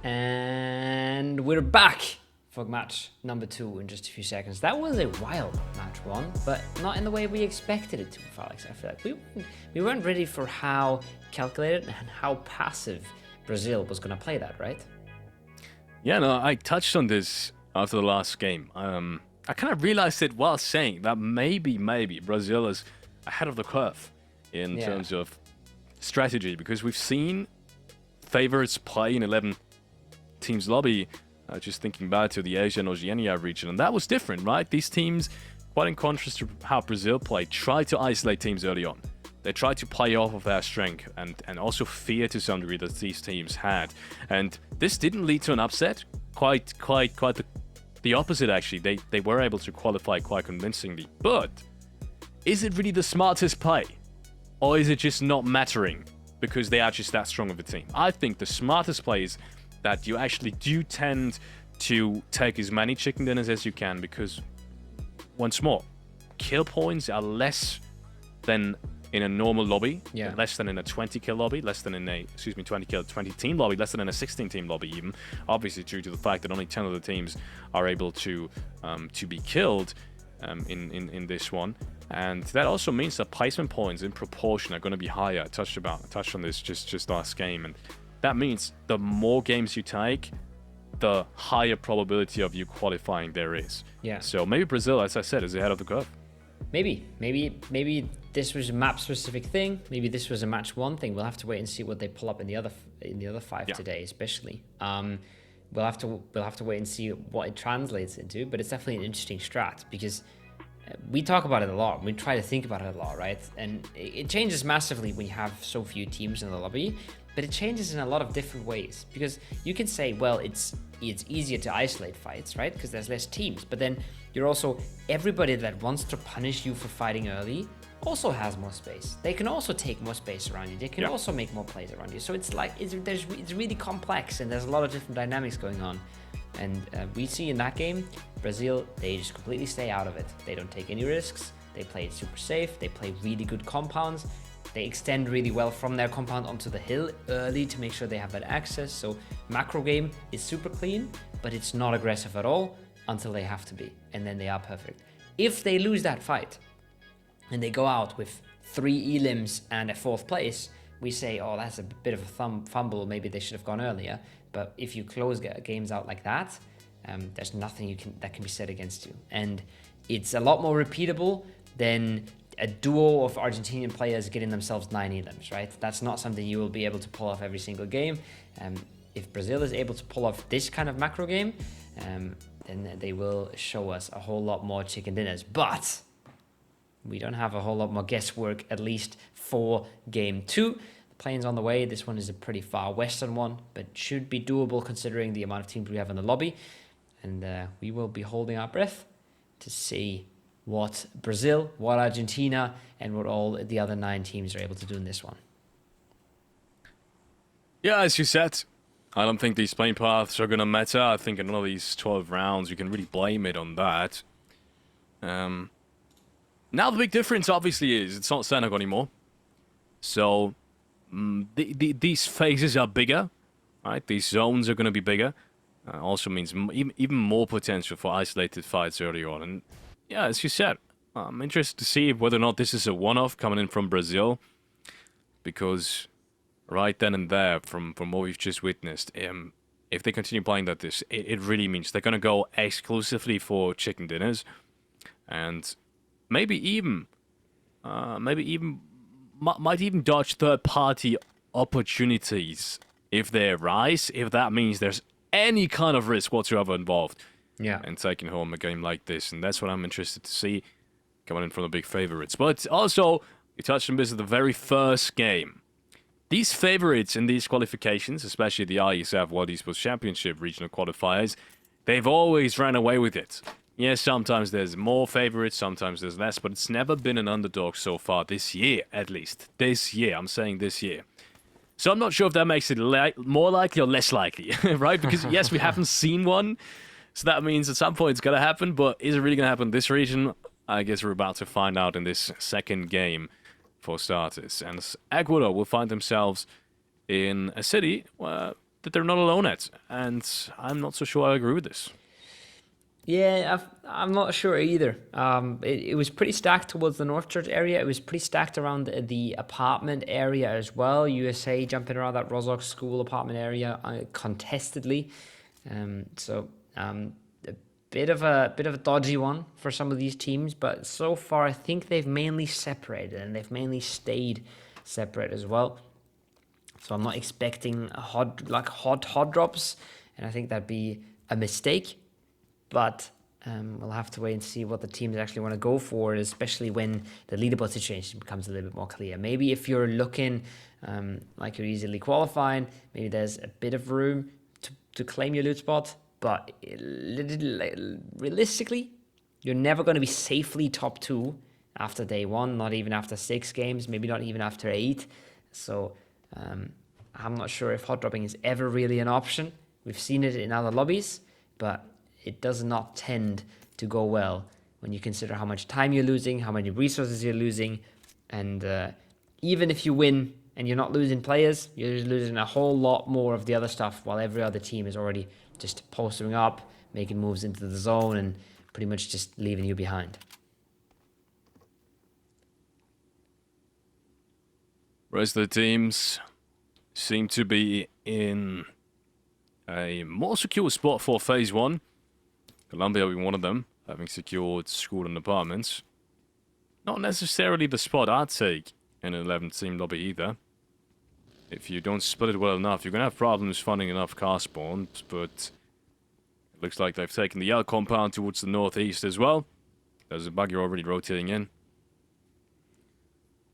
And we're back for match number 2 in just a few seconds. That was a wild match 1, but not in the way we expected it to, Alex. I feel like we weren't ready for how calculated and how passive Brazil was going to play that, right? Yeah, no, I touched on this after the last game. I kind of realized it while saying that maybe Brazil is ahead of the curve in terms of strategy, because we've seen favorites play in 11 teams lobby, just thinking back to the Asia and Oceania region, and that was different, right? These teams, quite in contrast to how Brazil played, tried to isolate teams early on. They tried to play off of their strength and also fear to some degree that these teams had. And this didn't lead to an upset. Quite the opposite, actually. They were able to qualify quite convincingly. But is it really the smartest play? Or is it just not mattering because they are just that strong of a team? I think the smartest play is that you actually do tend to take as many chicken dinners as you can, because, once more, kill points are less than in a normal lobby, less than in a 20-kill lobby, less than in a, 20-kill, 20-team lobby, less than in a 16-team lobby even, obviously due to the fact that only 10 of the teams are able to be killed in this one. And that also means that placement points in proportion are going to be higher. I touched on this just last game, and that means the more games you take, the higher probability of you qualifying there is. Yeah. So maybe Brazil, as I said, is ahead of the curve. Maybe this was a map-specific thing. Maybe this was a match 1 thing. We'll have to wait and see what they pull up in the other 5 today, especially. We'll have to wait and see what it translates into. But it's definitely an interesting strat, because we talk about it a lot. We try to think about it a lot, right? And it changes massively when you have so few teams in the lobby. But it changes in a lot of different ways, because you can say, well, it's easier to isolate fights, right? Because there's less teams. But then you're also, everybody that wants to punish you for fighting early also has more space. They can also take more space around you. They can also make more plays around you. So it's like, it's really complex, and there's a lot of different dynamics going on. And we see in that game, Brazil, they just completely stay out of it. They don't take any risks. They play it super safe. They play really good compounds. They extend really well from their compound onto the hill early to make sure they have that access. So macro game is super clean, but it's not aggressive at all until they have to be. And then they are perfect. If they lose that fight and they go out with 3 elims and a 4th place, we say, oh, that's a bit of a fumble. Maybe they should have gone earlier. But if you close games out like that, there's nothing that can be said against you. And it's a lot more repeatable than a duo of Argentinian players getting themselves 9 elims, right? That's not something you will be able to pull off every single game. If Brazil is able to pull off this kind of macro game, then they will show us a whole lot more chicken dinners. But we don't have a whole lot more guesswork, at least for game 2. The plane's on the way. This one is a pretty far western one, but should be doable considering the amount of teams we have in the lobby. And we will be holding our breath to see what Brazil, what Argentina, and what all the other 9 teams are able to do in this one. Yeah, as you said, I don't think these playing paths are going to matter. I think in all of these 12 rounds, you can really blame it on that. Now the big difference, obviously, is it's not Senegal anymore. So these phases are bigger, right? These zones are going to be bigger. Also means even more potential for isolated fights early on. And yeah, as you said, I'm interested to see whether or not this is a one-off coming in from Brazil, because right then and there, from what we've just witnessed, if they continue playing like this, it really means they're going to go exclusively for chicken dinners, and maybe even might even dodge third-party opportunities if they arise, if that means there's any kind of risk whatsoever involved. Yeah. And taking home a game like this. And that's what I'm interested to see coming in from the big favorites. But also, we touched on this at the very first game. These favorites in these qualifications, especially the IESF World Esports Championship regional qualifiers, they've always ran away with it. Yes, sometimes there's more favorites, sometimes there's less, but it's never been an underdog so far this year, at least. This year, I'm saying this year. So I'm not sure if that makes it more likely or less likely, right? Because yes, we haven't seen one. So that means at some point it's going to happen, but is it really going to happen in this region? I guess we're about to find out in this second game for starters. And Ecuador will find themselves in a city where that they're not alone at. And I'm not so sure I agree with this. Yeah, I'm not sure either. It was pretty stacked towards the North Church area. It was pretty stacked around the apartment area as well. USA jumping around that Rozhok school apartment area contestedly. A bit of a dodgy one for some of these teams, but so far I think they've mainly separated and they've mainly stayed separate as well. So I'm not expecting hot drops, and I think that'd be a mistake. But we'll have to wait and see what the teams actually want to go for, especially when the leaderboard situation becomes a little bit more clear. Maybe if you're looking like you're easily qualifying, maybe there's a bit of room to claim your loot spot. But realistically, you're never going to be safely top 2 after day 1, not even after 6 games, maybe not even after 8. So I'm not sure if hot dropping is ever really an option. We've seen it in other lobbies, but it does not tend to go well when you consider how much time you're losing, how many resources you're losing, and even if you win and you're not losing players, you're losing a whole lot more of the other stuff while every other team is already just postering up, making moves into the zone, and pretty much just leaving you behind. Rest of the teams seem to be in a more secure spot for Phase 1. Colombia being one of them, having secured school and apartments. Not necessarily the spot I'd take in an 11-team lobby either. If you don't split it well enough, you're going to have problems finding enough car spawns, but it looks like they've taken the L compound towards the northeast as well. There's a buggy already rotating in.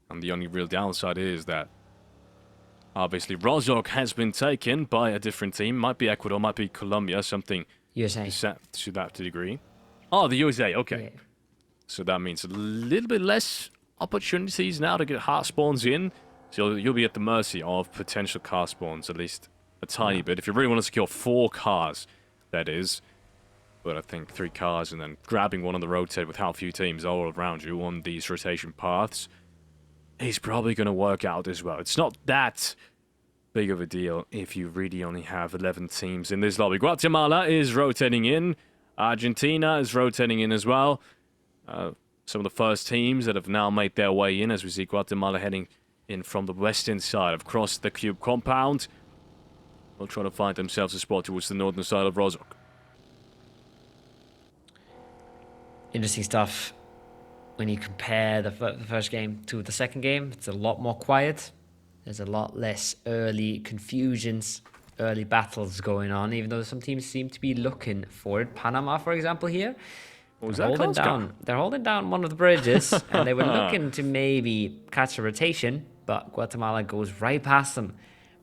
And the only real downside is that obviously Rozhok has been taken by a different team. Might be Ecuador, might be Colombia, something USA. To that degree. Oh, the USA, okay. Yeah. So that means a little bit less opportunities now to get heart spawns in. So you'll be at the mercy of potential car spawns, at least a tiny bit. If you really want to secure 4 cars, that is. But I think 3 cars and then grabbing one on the rotate with how few teams are all around you on these rotation paths is probably going to work out as well. It's not that big of a deal if you really only have 11 teams in this lobby. Guatemala is rotating in. Argentina is rotating in as well. Some of the first teams that have now made their way in, as we see Guatemala heading in from the western side across the cube compound. Will try to find themselves a spot towards the northern side of Rozhok. Interesting stuff. When you compare the first game to the second game, it's a lot more quiet. There's a lot less early confusions, early battles going on, even though some teams seem to be looking for it. Panama, for example, here. They're holding down one of the bridges, and they were looking to maybe catch a rotation, but Guatemala goes right past them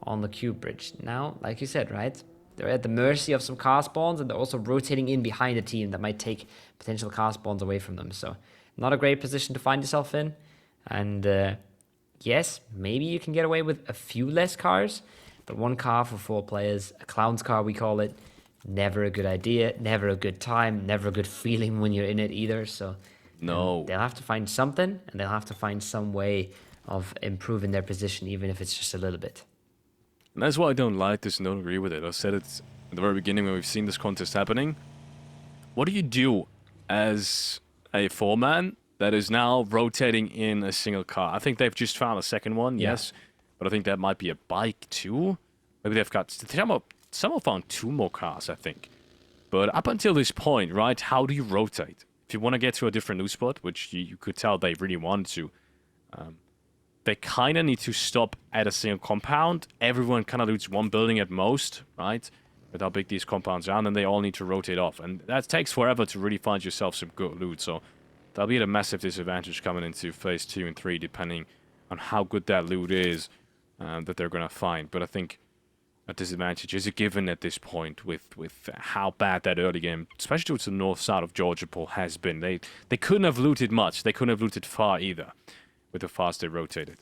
on the cube bridge. Now, like you said, right? They're at the mercy of some car spawns, and they're also rotating in behind a team that might take potential car spawns away from them. So, not a great position to find yourself in. And yes, maybe you can get away with a few less cars, but 1 car for 4 players, a clown's car we call it, never a good idea, never a good time, never a good feeling when you're in it either. So no, they'll have to find something, and they'll have to find some way of improving their position, even if it's just a little bit. And that's why I don't like this and don't agree with it. I said it at the very beginning when we've seen this contest happening. What do you do as a 4-man that is now rotating in a single car? I think they've just found a second one, yes. But I think that might be a bike too. Maybe they've got... Someone found 2 more cars, I think. But up until this point, right, how do you rotate? If you want to get to a different loot spot, which you could tell they really wanted to, they kind of need to stop at a single compound. Everyone kind of loots 1 building at most, right? With how big these compounds are, and then they all need to rotate off. And that takes forever to really find yourself some good loot. So that'll be at a massive disadvantage coming into Phase 2 and 3, depending on how good that loot is that they're going to find. But I think a disadvantage is a given at this point with how bad that early game, especially towards the north side of Georgia Pool, has been. They couldn't have looted much. They couldn't have looted far either with how fast they rotated.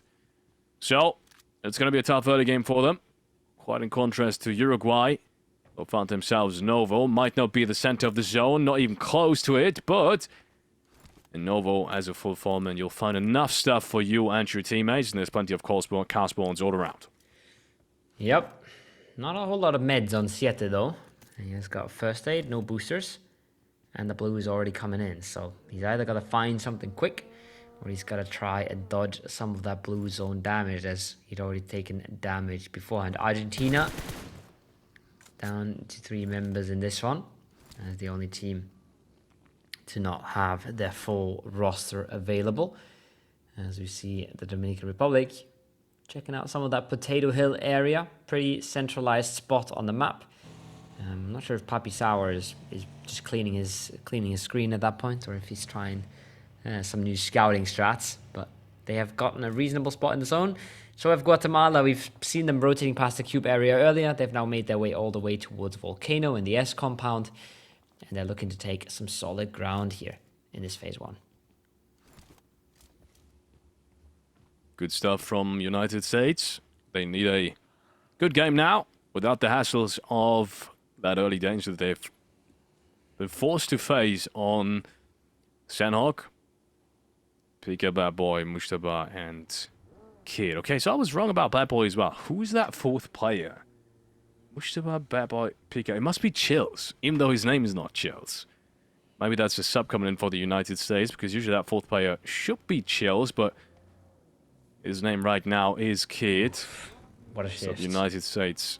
So, it's going to be a tough early game for them. Quite in contrast to Uruguay, who found themselves Novo. Might not be the center of the zone, not even close to it, but in Novo, as a full foreman, you'll find enough stuff for you and your teammates, and there's plenty of car spawns all around. Yep. Not a whole lot of meds on Siete, though. He has got first aid, no boosters. And the blue is already coming in. So he's either got to find something quick, or he's got to try and dodge some of that blue zone damage, as he'd already taken damage beforehand. Argentina down to 3 members in this one, as the only team to not have their full roster available. As we see the Dominican Republic checking out some of that Potato Hill area, pretty centralized spot on the map. I'm not sure if Papi Sour is just cleaning his screen at that point, or if he's trying some new scouting strats, but they have gotten a reasonable spot in the zone. So have Guatemala. We've seen them rotating past the cube area earlier. They've now made their way all the way towards Volcano in the S compound, and they're looking to take some solid ground here in this phase 1. Good stuff from United States. They need a good game now without the hassles of that early danger that they've been forced to face on Sandhawk, Pika, Bad Boy, Mustaba, and Kid. Okay, so I was wrong about Bad Boy as well. Who's that 4th player? Mustaba, Bad Boy, Pika. It must be Chills, even though his name is not Chills. Maybe that's a sub coming in for the United States, because usually that 4th player should be Chills, but his name right now is Kid. What a shift. So the United States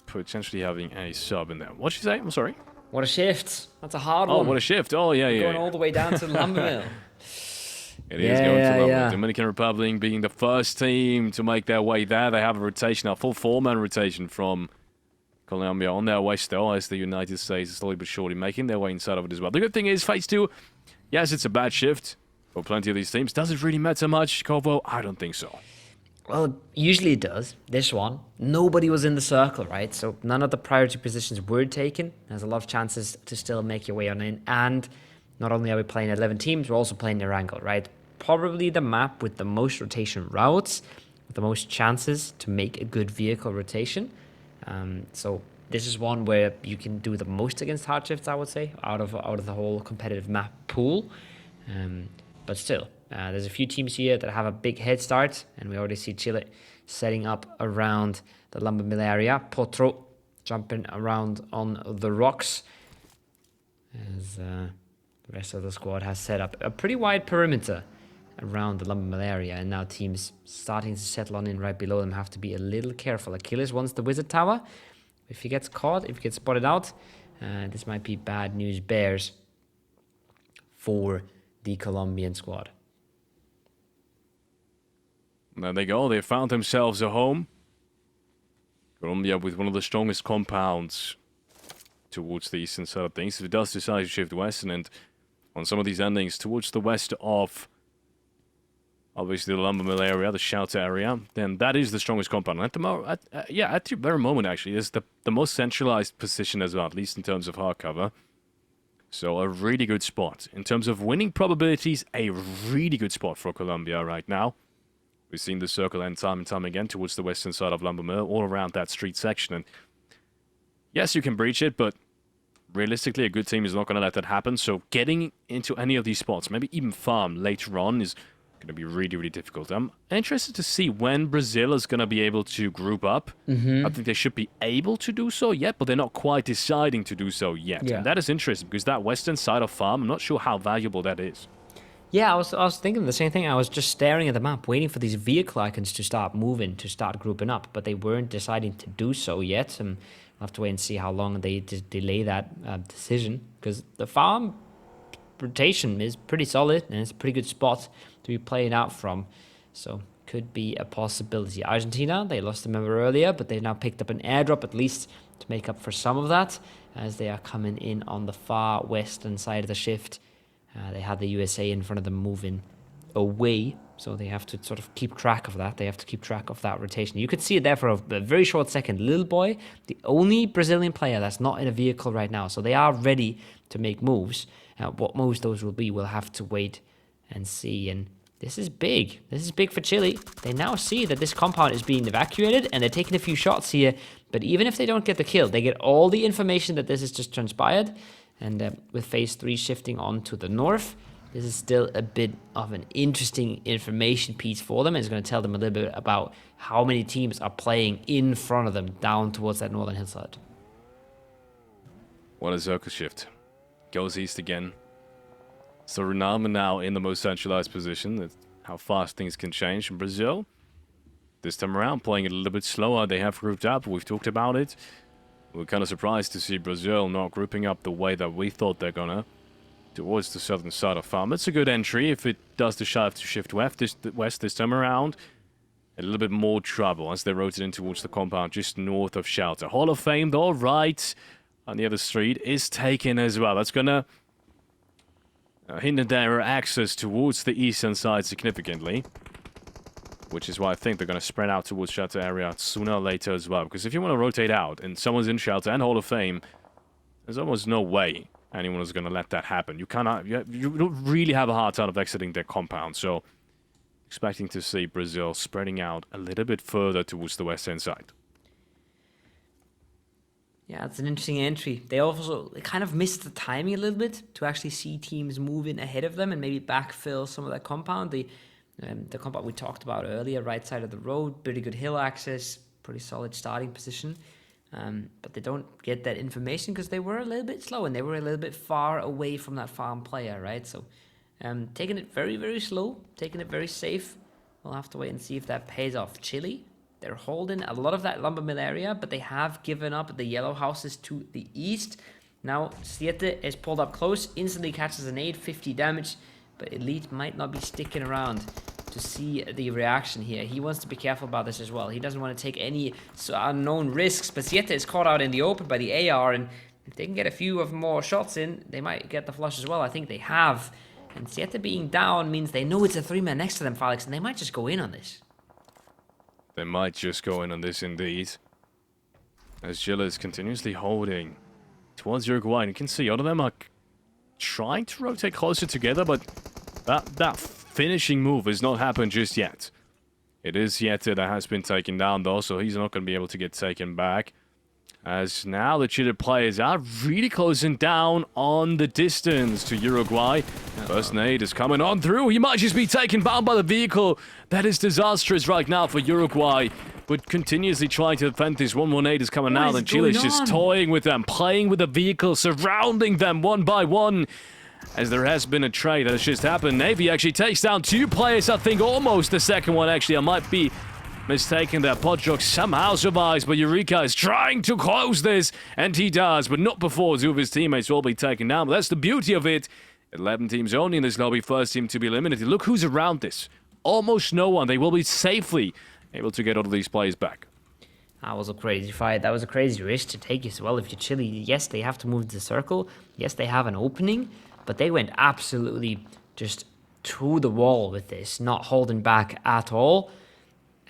potentially having a sub in there. What'd you say? I'm sorry. What a shift. That's a hard one. Oh, what a shift. Oh, yeah, yeah. Going all the way down to Lumber Mill. It is going to Lumber. Dominican Republic being the first team to make their way there. They have a rotation, a full 4-man rotation from Colombia on their way still, as the United States is slowly but surely making their way inside of it as well. The good thing is, phase 2, yes, it's a bad shift for plenty of these teams. Does it really matter much, Kovo? I don't think so. Well, usually it does. This one, nobody was in the circle, right? So none of the priority positions were taken. There's a lot of chances to still make your way on in. And not only are we playing 11 teams, we're also playing ERANGEL, right? Probably the map with the most rotation routes, with the most chances to make a good vehicle rotation. So this is one where you can do the most against hard shifts, I would say, out of the whole competitive map pool. But still, there's a few teams here that have a big head start, and we already see Chile setting up around the Lumber Mill area. Potro jumping around on the rocks, as the rest of the squad has set up a pretty wide perimeter around the Lumber Mill area, and now teams starting to settle on in right below them have to be a little careful. Achilles wants the Wizard Tower. If he gets caught, if he gets spotted out, this might be bad news bears for the Colombian squad. There they go. They found themselves a home. Colombia with one of the strongest compounds towards the eastern side of things. If it does decide to shift west and on some of these endings towards the west of obviously the Lumber Mill area, the Shelter area, then that is the strongest compound. At the very moment, actually, is the most centralized position as well, at least in terms of hardcover. So a really good spot. In terms of winning probabilities, a really good spot for Colombia right now. We've seen the circle end time and time again towards the western side of Lumber Mill, all around that street section. And yes, you can breach it, but realistically, a good team is not going to let that happen. So getting into any of these spots, maybe even farm later on, is going to be really, really difficult. I'm interested to see when Brazil is going to be able to group up. I think they should be able to do so yet, but they're not quite deciding to do so yet. Yeah. And that is interesting, because that western side of farm, I'm not sure how valuable that is. Yeah, I was thinking the same thing. I was just staring at the map, waiting for these vehicle icons to start moving, to start grouping up, but they weren't deciding to do so yet. And I'll have to wait and see how long they delay that decision, because the farm rotation is pretty solid, and it's a pretty good spot to be playing out from. So could be a possibility. Argentina, they lost a member earlier, but they've now picked up an airdrop at least to make up for some of that, as they are coming in on the far western side of the shift. They had the USA in front of them moving away, so they have to sort of keep track of that. They have to keep track of that rotation. You could see it there for a very short second. Little Boy, the only Brazilian player that's not in a vehicle right now, so they are ready to make moves. What moves those will be, we'll have to wait and see. And this is big. This is big for Chile. They now see that this compound is being evacuated, and they're taking a few shots here. But even if they don't get the kill, they get all the information that this has just transpired. And with phase 3 shifting on to the north, This is still a bit of an interesting information piece for them. It's going to tell them a little bit about how many teams are playing in front of them down towards that northern hillside. What a circle shift. Goes east again. So Ronaldo now in the most centralized position. That's how fast things can change. In Brazil, this time around, playing it a little bit slower. They have grouped up. We've talked about it. We're kind of surprised to see Brazil not grouping up the way that we thought they're gonna. Towards the southern side of farm. It's a good entry if it does the shift west this time around. A little bit more trouble as they rotate in towards the compound just north of Shelter. Hall of Fame, though, right on the other street, is taken as well. That's gonna hinder their access towards the eastern side significantly. Which is why I think they're gonna spread out towards Shelter area sooner or later as well. Because if you want to rotate out and someone's in Shelter and Hall of Fame, there's almost no way anyone is going to let that happen. You cannot. You don't really have a hard time of exiting their compound. So, expecting to see Brazil spreading out a little bit further towards the western side. Yeah, it's an interesting entry. They also kind of missed the timing a little bit to actually see teams move in ahead of them and maybe backfill some of that compound. The compound we talked about earlier, right side of the road, pretty good hill access, pretty solid starting position. But they don't get that information because they were a little bit slow and they were a little bit far away from that farm player, right? So taking it very, very slow, taking it very safe. We'll have to wait and see if that pays off. Chile, they're holding a lot of that lumber mill area, but they have given up the yellow houses to the east. Now, Siete is pulled up close, instantly catches an 850 damage, but Elite might not be sticking around to see the reaction here. He wants to be careful about this as well. He doesn't want to take any unknown risks, but Siete is caught out in the open by the AR, and if they can get a few of more shots in, they might get the flush as well. I think they have. And Siete being down means they know it's a 3-man next to them, Felix, and they might just go in on this. They might just go in on this indeed. As Gilla is continuously holding towards Uruguay, and you can see all of them are trying to rotate closer together, but that finishing move has not happened just yet. It is Siete that has been taken down though, so he's not going to be able to get taken back. As now the Chile players are really closing down on the distance to Uruguay. First nade is coming on through. He might just be taken down by the vehicle. That is disastrous right now for Uruguay. But continuously trying to defend this. 118 is coming out, and Chile is just toying with them, playing with the vehicle, surrounding them one by one. As there has been a trade that has just happened. Navy actually takes down 2 players, I think almost the second one actually. I might be mistaken that Podjok somehow survives, but Eureka is trying to close this, and he does, but not before 2 of his teammates will be taken down. But that's the beauty of it. 11 teams only in this lobby, first team to be eliminated. Look who's around this. Almost no one. They will be safely able to get all of these players back. That was a crazy fight. That was a crazy risk to take as well. If you're Chile, yes, they have to move to the circle. Yes, they have an opening, but they went absolutely just to the wall with this, not holding back at all.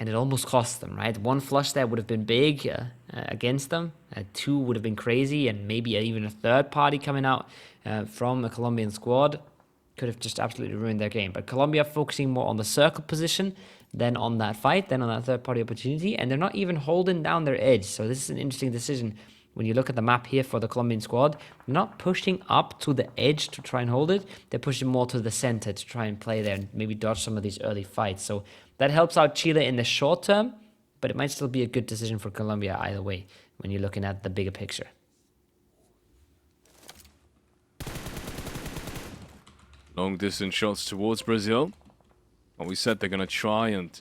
And it almost cost them, right? 1 flush there would have been big against them. 2 would have been crazy, and maybe even a third party coming out from a Colombian squad could have just absolutely ruined their game. But Colombia focusing more on the circle position than on that fight, than on that third party opportunity, and they're not even holding down their edge. So this is an interesting decision. When you look at the map here for the Colombian squad, they're not pushing up to the edge to try and hold it. They're pushing more to the center to try and play there and maybe dodge some of these early fights. So that helps out Chile in the short term, but it might still be a good decision for Colombia either way when you're looking at the bigger picture. Long distance shots towards Brazil. Well, we said they're going to try and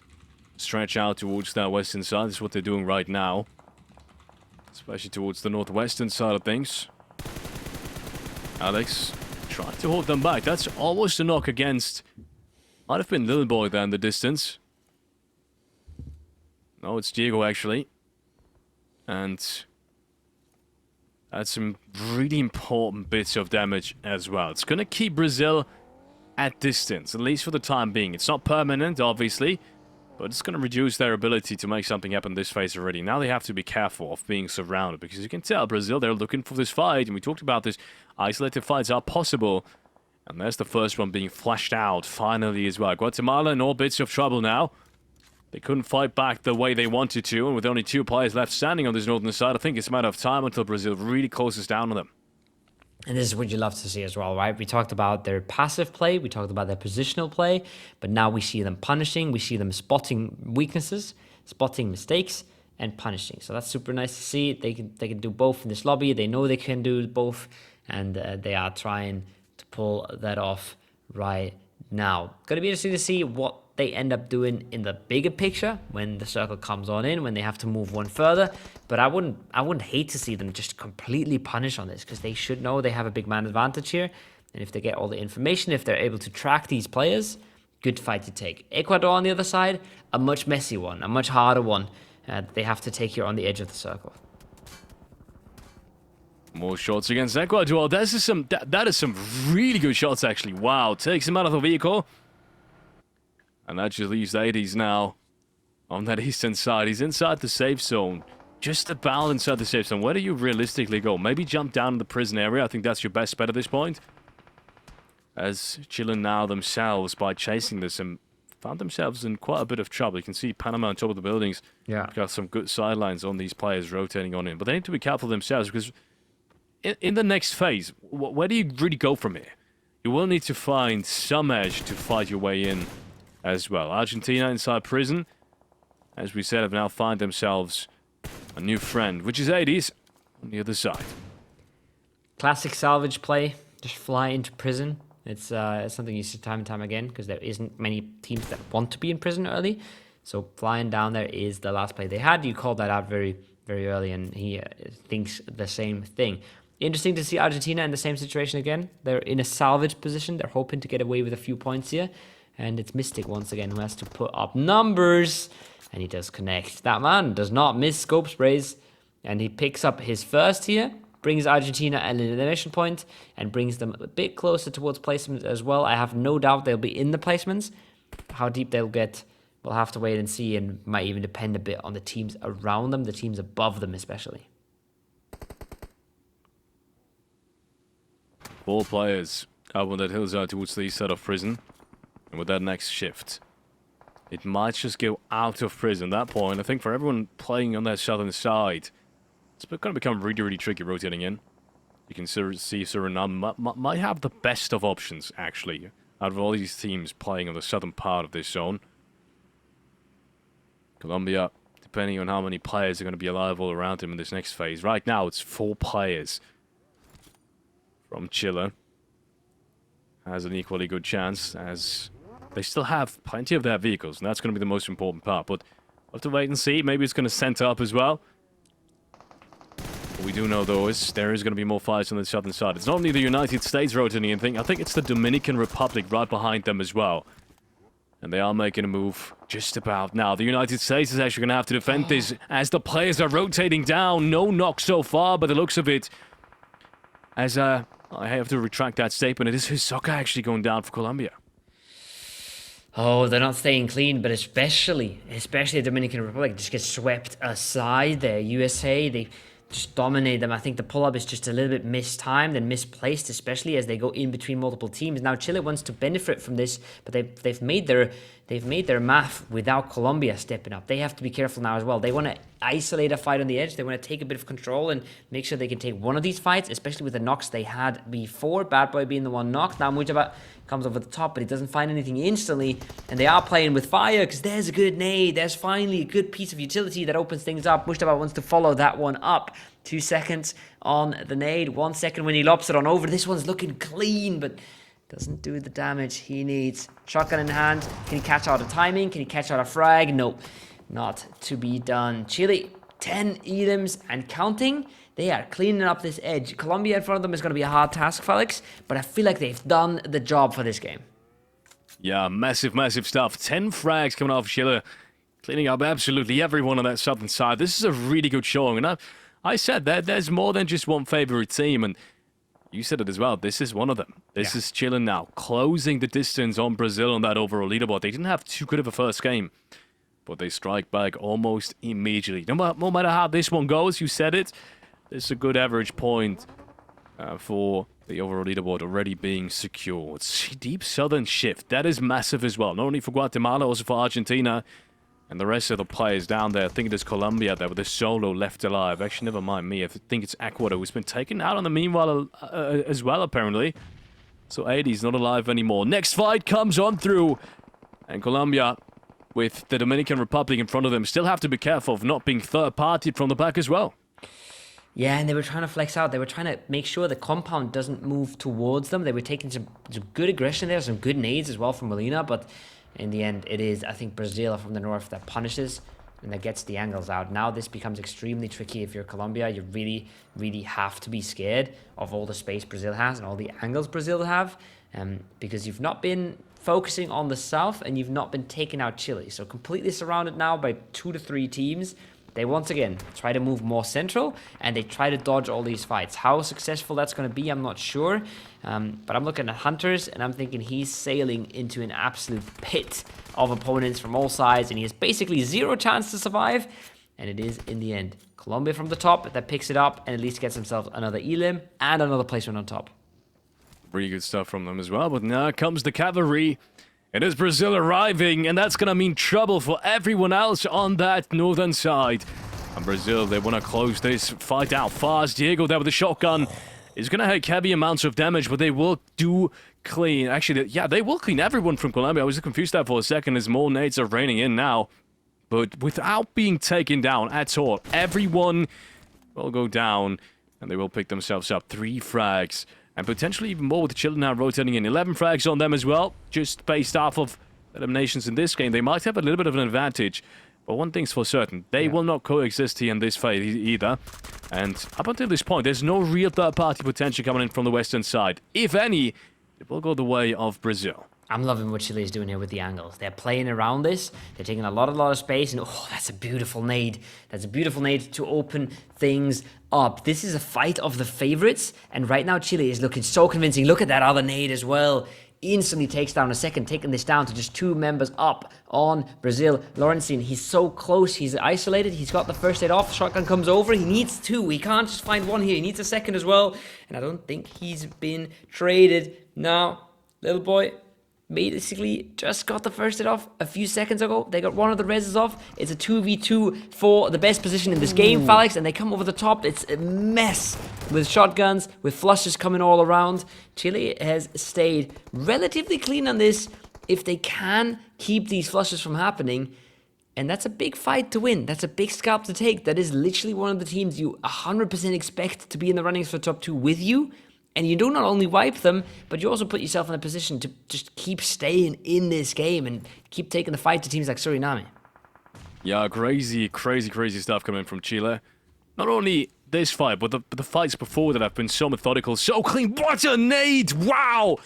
stretch out towards that western side. That's what they're doing right now. Especially towards the northwestern side of things. Alex trying to hold them back. That's almost a knock against. Might have been Little Boy there in the distance. No, it's Diego actually. And that's some really important bits of damage as well. It's going to keep Brazil at distance, at least for the time being. It's not permanent, obviously, but it's going to reduce their ability to make something happen this phase already. Now they have to be careful of being surrounded, because you can tell Brazil, they're looking for this fight, and we talked about this. Isolated fights are possible, and there's the first one being flashed out finally as well. Guatemala in all bits of trouble now. They couldn't fight back the way they wanted to, and with only 2 players left standing on this northern side, I think it's a matter of time until Brazil really closes down on them. And this is what you love to see as well, right? We talked about their passive play, we talked about their positional play, but now we see them punishing, we see them spotting weaknesses, spotting mistakes, and punishing. So that's super nice to see. They can do both in this lobby. They know they can do both, and they are trying to pull that off right now. Gonna be interesting to see what they end up doing in the bigger picture when the circle comes on in, when they have to move one further. But I wouldn't hate to see them just completely punish on this, because they should know they have a big man advantage here. And if they get all the information, if they're able to track these players, good fight to take. Ecuador on the other side, a much messy one, a much harder one. They have to take here on the edge of the circle. More shots against Ecuador. That is some really good shots, actually. Wow, takes him out of the vehicle. And that just leaves 80s now on that eastern side. He's inside the safe zone. Just about inside the safe zone. Where do you realistically go? Maybe jump down in the prison area. I think that's your best bet at this point. As Chile now themselves, by chasing this, and found themselves in quite a bit of trouble. You can see Panama on top of the buildings. Yeah. Got some good sidelines on these players rotating on in. But they need to be careful themselves, because in the next phase, where do you really go from here? You will need to find some edge to fight your way in as well. Argentina inside prison, as we said, have now found themselves a new friend, which is 80s on the other side. Classic salvage play, just fly into prison. It's something you see time and time again, because there isn't many teams that want to be in prison early. So flying down there is the last play they had. You called that out very, very early, and he thinks the same thing. Interesting to see Argentina in the same situation again. They're in a salvage position. They're hoping to get away with a few points here. And it's Mystic once again who has to put up numbers. And he does connect. That man does not miss scope sprays. And he picks up his first here. Brings Argentina an elimination point. And brings them a bit closer towards placement as well. I have no doubt they'll be in the placements. How deep they'll get, we'll have to wait and see. And might even depend a bit on the teams around them. The teams above them especially. 4 players up on that hillside towards the east side of prison. And with that next shift, it might just go out of prison at that point. I think for everyone playing on that southern side, it's going to become really, really tricky rotating in. You can see Suriname might have the best of options, actually, out of all these teams playing on the southern part of this zone. Colombia, depending on how many players are going to be alive all around him in this next phase. Right now, it's 4 players from Chile. Has an equally good chance, as they still have plenty of their vehicles, and that's going to be the most important part. But we'll have to wait and see. Maybe it's going to center up as well. What we do know, though, is there is going to be more fires on the southern side. It's not only the United States rotating anything. I think it's the Dominican Republic right behind them as well. And they are making a move just about now. The United States is actually going to have to defend this as the players are rotating down. No knock so far, by the looks of it. As I have to retract that statement. It is Hisoka actually going down for Colombia. Oh, they're not staying clean, but especially the Dominican Republic just gets swept aside there. USA, they just dominate them. I think the pull-up is just a little bit mistimed and misplaced, especially as they go in between multiple teams. Now Chile wants to benefit from this, but they've made their math without Colombia stepping up. They have to be careful now as well. They want to isolate a fight on the edge. They want to take a bit of control and make sure they can take one of these fights, especially with the knocks they had before. Bad Boy being the one knocked. Now Mujaba comes over the top, but he doesn't find anything instantly. And they are playing with fire, because there's a good nade. There's finally a good piece of utility that opens things up. Mujaba wants to follow that one up. 2 seconds on the nade. 1 second when he lobs it on over. This one's looking clean, but doesn't do the damage he needs. Shotgun in hand. Can he catch out a timing? Can he catch out a frag? Nope. Not to be done. Chile, 10 items and counting. They are cleaning up this edge. Colombia in front of them is going to be a hard task, Felix, but I feel like they've done the job for this game. Yeah, massive, massive stuff. 10 frags coming off Chile, cleaning up absolutely everyone on that southern side. This is a really good showing, and I said that there's more than just one favorite team, and you said it as well. This is one of them. This is Chile now, closing the distance on Brazil on that overall leaderboard. They didn't have too good of a first game, but they strike back almost immediately. No matter how this one goes, you said it, this is a good average point for the overall leaderboard already being secured. Deep southern shift, that is massive as well. Not only for Guatemala, also for Argentina. And the rest of the players down there, I think there's Colombia there with a solo left alive. Actually, never mind me. I think it's Ecuador who's been taken out on the meanwhile as well, apparently. So 80's not alive anymore. Next fight comes on through. And Colombia, with the Dominican Republic in front of them, still have to be careful of not being third-partied from the back as well. Yeah, and they were trying to flex out. They were trying to make sure the compound doesn't move towards them. They were taking some good aggression there, some good nades as well from Molina, but in the end, it is, I think, Brazil from the north that punishes and that gets the angles out. Now this becomes extremely tricky if you're Colombia. You really, really have to be scared of all the space Brazil has and all the angles Brazil have, because you've not been focusing on the south and you've not been taking out Chile. So completely surrounded now by 2 to 3 teams. They once again try to move more central and they try to dodge all these fights. How successful that's going to be, I'm not sure. But I'm looking at Hunters and I'm thinking he's sailing into an absolute pit of opponents from all sides and he has basically 0 chance to survive. And it is, in the end, Colombia from the top that picks it up and at least gets himself another elim and another placement on top. Pretty good stuff from them as well, but now comes the cavalry. It is Brazil arriving, and that's going to mean trouble for everyone else on that northern side. And Brazil, they want to close this fight out fast. Diego there with the shotgun is going to take heavy amounts of damage, but they will do clean. Actually, yeah, they will clean everyone from Colombia. I was confused there for a second as more nades are raining in now. But without being taken down at all, everyone will go down, and they will pick themselves up 3 frags. And potentially even more with Chile now rotating in. 11 frags on them as well, just based off of eliminations in this game. They might have a little bit of an advantage, but one thing's for certain. They will not coexist here in this fight either. And up until this point, there's no real third-party potential coming in from the western side. If any, it will go the way of Brazil. I'm loving what Chile is doing here with the angles. They're playing around this. They're taking a lot of space. And oh, that's a beautiful nade. That's a beautiful nade to open things up. This is a fight of the favorites. And right now, Chile is looking so convincing. Look at that other nade as well. Instantly takes down a second, taking this down to just 2 members up on Brazil. Lawrencine, he's so close. He's isolated. He's got the first aid off. Shotgun comes over. He needs 2. He can't just find 1 here. He needs a second as well. And I don't think he's been traded. Now, little boy basically just got the first hit off a few seconds ago. They got one of the reses off. It's a 2v2 for the best position in this game, Felix, and they come over the top. It's a mess with shotguns, with flushes coming all around. Chile has stayed relatively clean on this if they can keep these flushes from happening. And that's a big fight to win. That's a big scalp to take. That is literally one of the teams you 100% expect to be in the runnings for top 2 with you. And you do not only wipe them, but you also put yourself in a position to just keep staying in this game and keep taking the fight to teams like Suriname. Yeah, crazy stuff coming from Chile. Not only this fight, but the fights before that have been so methodical, so clean. What a nade! Wow!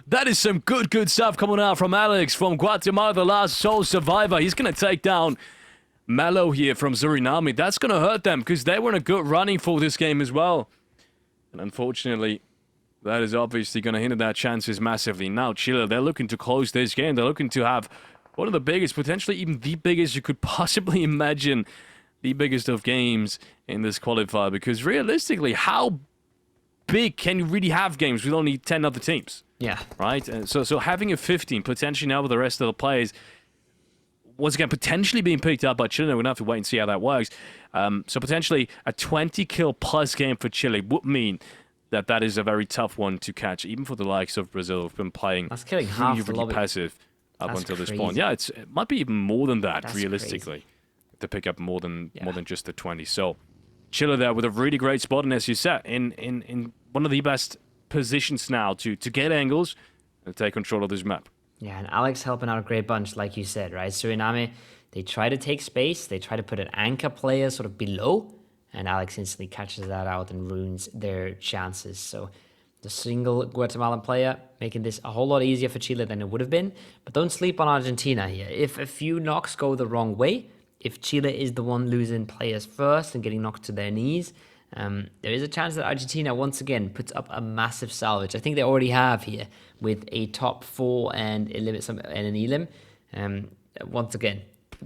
That is some good stuff coming out from Alex from Guatemala, the last sole survivor. He's going to take down Melo here from Suriname. That's going to hurt them because they were in a good running for this game as well. And unfortunately, that is obviously going to hinder their chances massively. Now, Chile, they're looking to close this game. They're looking to have one of the biggest, potentially even the biggest you could possibly imagine, the biggest of games in this qualifier. Because realistically, how big can you really have games with only 10 other teams? Yeah. Right? And so having a 15, potentially now with the rest of the players, once again, potentially being picked up by Chile. We're going to have to wait and see how that works. So potentially a 20-kill plus game for Chile would mean that is a very tough one to catch, even for the likes of Brazil, who've been playing that's killing half the lobby. Passive up until this point. Yeah, it might be even more than that, realistically, to pick up more than just the 20. So Chile there with a really great spot, and as you said, in one of the best positions now to get angles and take control of this map. Yeah, and Alex helping out a great bunch, like you said, right? Suriname, they try to take space. They try to put an anchor player sort of below, and Alex instantly catches that out and ruins their chances. So the single Guatemalan player making this a whole lot easier for Chile than it would have been. But don't sleep on Argentina here. If a few knocks go the wrong way, if Chile is the one losing players first and getting knocked to their knees, there is a chance that Argentina once again puts up a massive salvage. I think they already have here with a top 4 and an elim. Once again,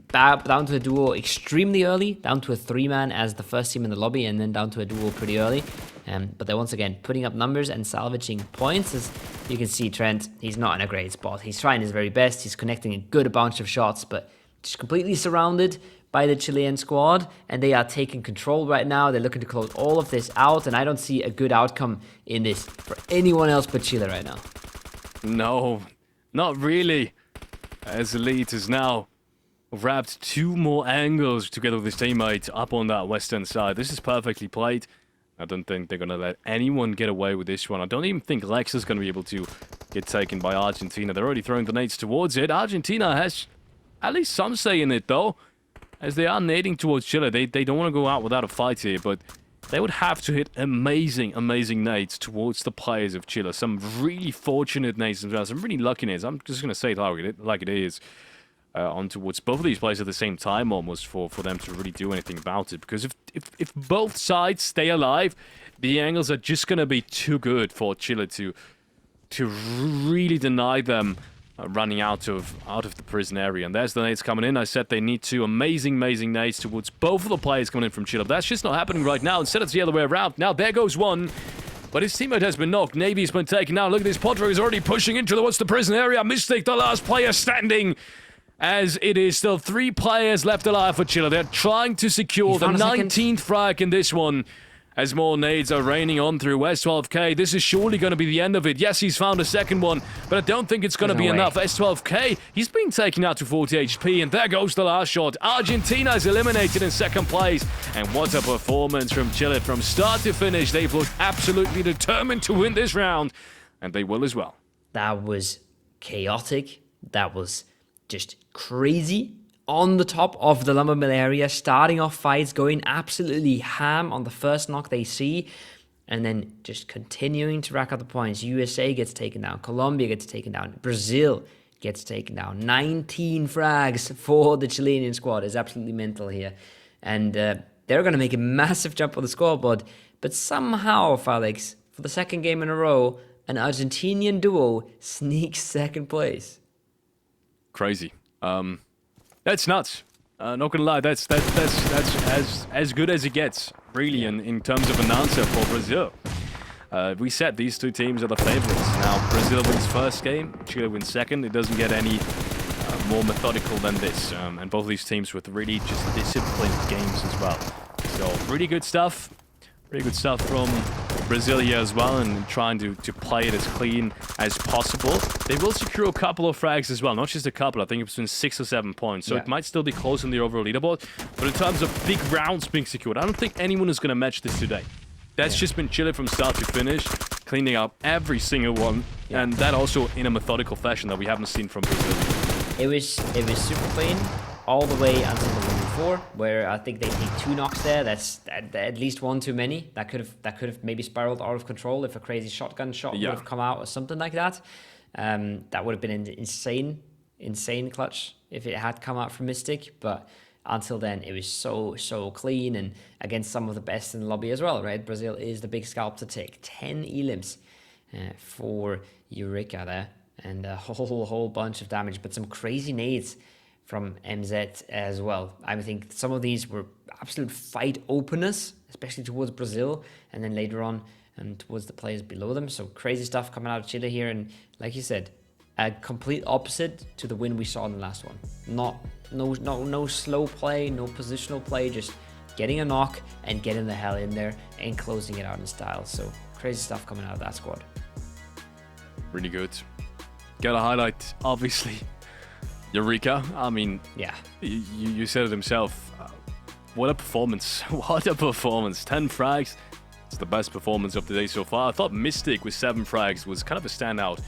down to a duo extremely early, down to a 3-man as the first team in the lobby, and then down to a duo pretty early. But they're once again putting up numbers and salvaging points. As you can see, Trent, he's not in a great spot. He's trying his very best. He's connecting a good bunch of shots, but just completely surrounded by the Chilean squad, and they are taking control right now. They're looking to close all of this out, and I don't see a good outcome in this for anyone else but Chile right now. No, not really. As Elite has now wrapped 2 more angles together with his teammate up on that western side. This is perfectly played. I don't think they're going to let anyone get away with this one. I don't even think Lex is going to be able to get taken by Argentina. They're already throwing grenades towards it. Argentina has at least some say in it, though, as they are nading towards Chile. They don't want to go out without a fight here, but they would have to hit amazing, amazing nades towards the players of Chile. Some really fortunate nades as well. Some really lucky nades. I'm just going to say it like it is. On towards both of these players at the same time almost for them to really do anything about it. Because if both sides stay alive, the angles are just going to be too good for Chile to really deny them running out of the prison area. And there's the nades coming in. I said they need 2 amazing nades towards both of the players coming in from Chile. But that's just not happening right now. Instead, it's the other way around. Now, there goes one. But his teammate has been knocked. Navy's been taken out. Look at this. Podro is already pushing into the prison area. Mystic, the last player standing. As it is still 3 players left alive for Chile. They're trying to secure the 19th frag in this one. As more nades are raining on through S12K. This is surely going to be the end of it. Yes, he's found a second one, but I don't think it's going to be enough. S12K, he's been taken out to 40 HP, and there goes the last shot. Argentina is eliminated in second place. And what a performance from Chile from start to finish. They've looked absolutely determined to win this round, and they will as well. That was chaotic. That was just crazy. On the top of the lumber mill area, starting off fights, going absolutely ham on the first knock they see, and then just continuing to rack up the points. USA gets taken down, Colombia gets taken down, Brazil gets taken down. 19 frags for the Chilean squad is absolutely mental here. And they're going to make a massive jump on the scoreboard, but somehow, Felix, for the second game in a row, an Argentinian duo sneaks second place. Crazy. That's nuts. Not gonna lie, that's as good as it gets, really, in terms of an answer for Brazil. We said these 2 teams are the favorites. Now, Brazil wins first game, Chile wins second. It doesn't get any more methodical than this. And both of these teams with really just disciplined games as well. So, really good stuff. Really good stuff from Brazil here as well, and trying to play it as clean as possible. They will secure a couple of frags as well, not just a couple. I think it's been 6 or 7 points, so it might still be close on the overall leaderboard. But in terms of big rounds being secured, I don't think anyone is going to match this today. That's just been Chile from start to finish, cleaning up every single one, and that also in a methodical fashion that we haven't seen from Brazil. It was super clean all the way until the one before, where I think they take 2 knocks there. That's at least 1 too many. That could have maybe spiraled out of control if a crazy shotgun shot would have come out or something like that. That would have been an insane clutch if it had come out from Mystic. But until then, it was so clean, and against some of the best in the lobby as well, right? Brazil is the big scalp to take. 10 elims for Eureka there, and a whole bunch of damage, but some crazy nades from MZ as well. I think some of these were absolute fight openers, especially towards Brazil, and then later on towards the players below them. So crazy stuff coming out of Chile here, and like you said, a complete opposite to the win we saw in the last one. No slow play, no positional play, just getting a knock and getting the hell in there and closing it out in style. So crazy stuff coming out of that squad. Really good. Gotta highlight, obviously, Eureka. I mean, you said it himself. What a performance. What a performance. 10 frags. It's the best performance of the day so far. I thought Mystic with 7 frags was kind of a standout.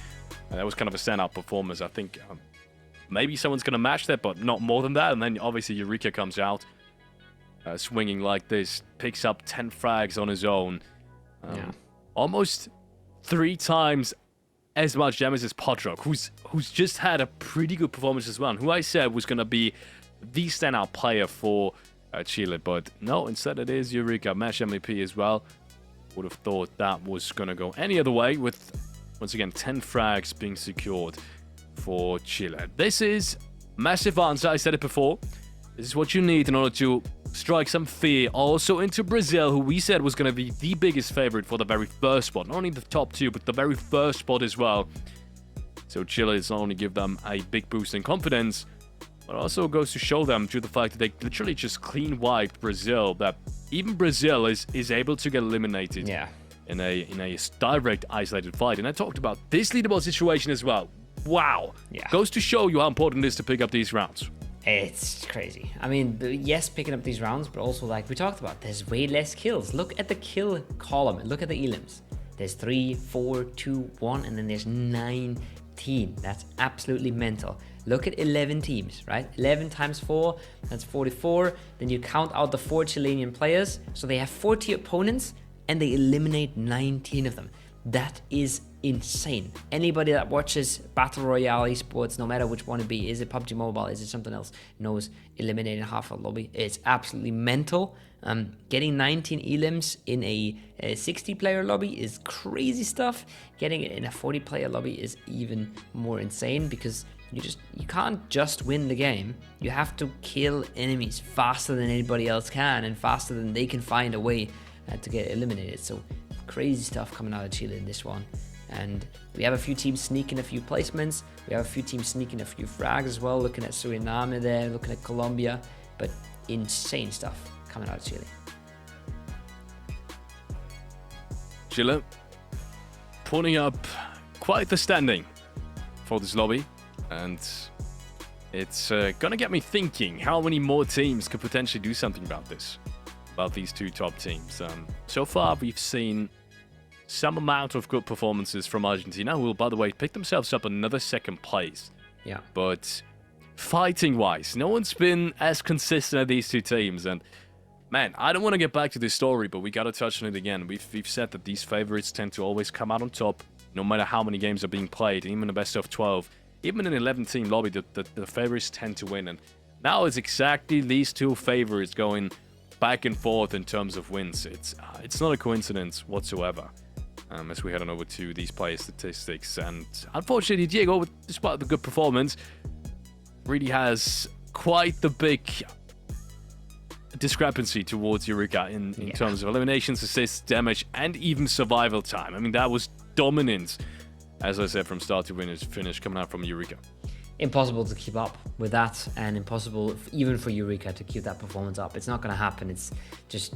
That was kind of a standout performance. I think maybe someone's going to match that, but not more than that. And then obviously Eureka comes out swinging like this, picks up 10 frags on his own. Almost 3 times as much damage as Podrock, who's just had a pretty good performance as well, and who I said was going to be the standout player for Chile. But no, instead it is Eureka, match MVP as well. Would have thought that was going to go any other way, with, once again, 10 frags being secured for Chile. This is massive answer. I said it before. This is what you need in order to strike some fear also into Brazil, who we said was going to be the biggest favorite for the very first spot. Not only the top 2, but the very first spot as well. So Chile is not only give them a big boost in confidence, But also goes to show them to the fact that they literally just clean wiped Brazil, that even Brazil is able to get eliminated in a direct isolated fight. And I talked about this leaderboard situation as well. Wow. Yeah. Goes to show you how important it is to pick up these rounds. It's crazy. I mean, yes, picking up these rounds, but also like we talked about, there's way less kills. Look at the kill column and look at the elims. There's 3, 4, 2, 1, and then there's 19. That's absolutely mental. Look at 11 teams, right? 11 times 4, that's 44. Then you count out the 4 Chilean players. So they have 40 opponents and they eliminate 19 of them. That is insane. Anybody that watches Battle Royale esports, no matter which one it be, is it PUBG Mobile, is it something else, knows eliminating half a lobby. It's absolutely mental. Getting 19 elims in a 60-player lobby is crazy stuff. Getting it in a 40-player lobby is even more insane because you can't just win the game. You have to kill enemies faster than anybody else can and faster than they can find a way to get eliminated. So crazy stuff coming out of Chile in this one. And we have a few teams sneaking a few placements. We have a few teams sneaking a few frags as well. Looking at Suriname there, looking at Colombia. But insane stuff coming out of Chile. Chile putting up quite the standing for this lobby. And it's gonna get me thinking how many more teams could potentially do something about this, about these two top teams. So far, we've seen some amount of good performances from Argentina, who will, by the way, pick themselves up another second place. Yeah. But fighting-wise, no one's been as consistent as these two teams. And man, I don't want to get back to this story, but we got to touch on it again. We've said that these favorites tend to always come out on top, no matter how many games are being played, even the best of 12. Even in an 11-team lobby, the favorites tend to win. And now it's exactly these two favorites going back and forth in terms of wins. It's not a coincidence whatsoever. As we head on over to these player statistics. And unfortunately, Diego, despite the good performance, really has quite the big discrepancy towards Eureka in terms of eliminations, assists, damage, and even survival time. I mean, that was dominant, as I said, from start to finish coming out from Eureka. Impossible to keep up with that, and impossible even for Eureka to keep that performance up. It's not going to happen. It's just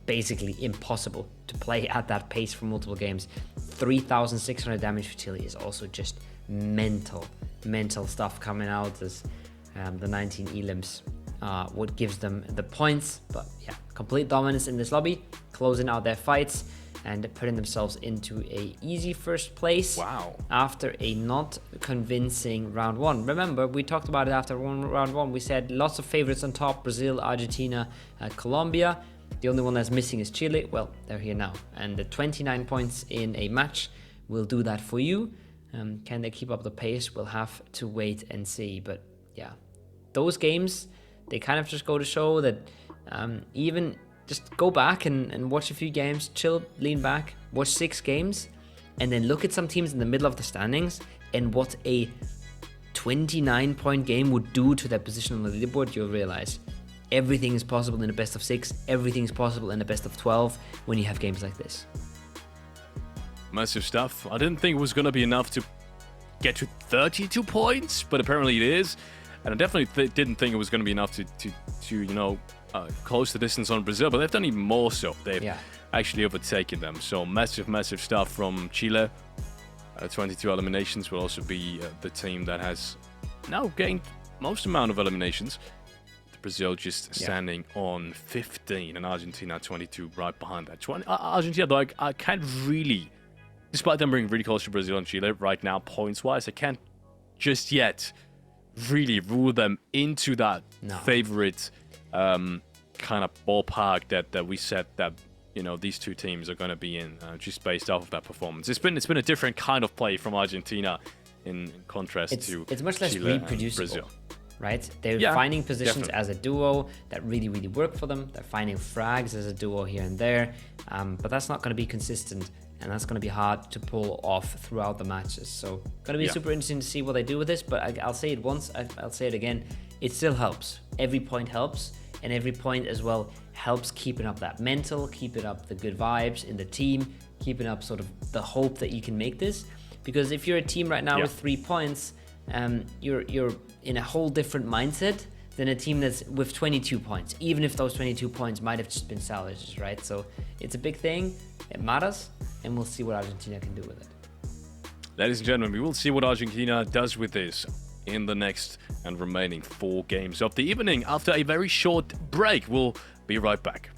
basically impossible to play at that pace for multiple games. 3,600 damage for Chile is also just mental stuff coming out as the 19 elims what gives them the points. But yeah, complete dominance in this lobby, closing out their fights and putting themselves into a easy first place. Wow. After a not convincing round one. Remember, we talked about it after round one. We said lots of favorites on top: Brazil, Argentina, Colombia. The only one that's missing is Chile. Well, they're here now. And the 29 points in a match will do that for you. Can they keep up the pace? We'll have to wait and see. But yeah, those games, they kind of just go to show that even just go back and watch a few games, chill, lean back, watch 6 games, and then look at some teams in the middle of the standings and what a 29-point game would do to their position on the leaderboard. You'll realize everything is possible in a best of 6. Everything is possible in a best of 12 when you have games like this. Massive stuff. I didn't think it was going to be enough to get to 32 points, but apparently it is. And I definitely didn't think it was going to be enough to close the distance on Brazil, but they've done even more so. They've actually overtaken them. So massive stuff from Chile. 22 eliminations will also be the team that has now gained most amount of eliminations. Brazil just standing on 15 and Argentina 22 right behind that. Argentina, though, I can't really, despite them being really close to Brazil and Chile right now, points-wise, I can't just yet really rule them into that favorite kind of ballpark that we said that, you know, these two teams are going to be in, just based off of that performance. It's been a different kind of play from Argentina in contrast to it's much less Chile reproducible. And Brazil. Right? They're finding positions as a duo that really work for them. They're finding frags as a duo here and there. But that's not going to be consistent, and that's going to be hard to pull off throughout the matches. So going to be super interesting to see what they do with this. But I'll say it once, I'll say it again. It still helps. Every point helps, and every point as well helps keeping up that mental, keeping up the good vibes in the team, keeping up sort of the hope that you can make this. Because if you're a team right now with 3 points, you're in a whole different mindset than a team that's with 22 points, even if those 22 points might have just been salvages, right? So it's a big thing, it matters, and we'll see what Argentina can do with it. Ladies and gentlemen, we will see what Argentina does with this in the next and remaining 4 games of the evening after a very short break. We'll be right back.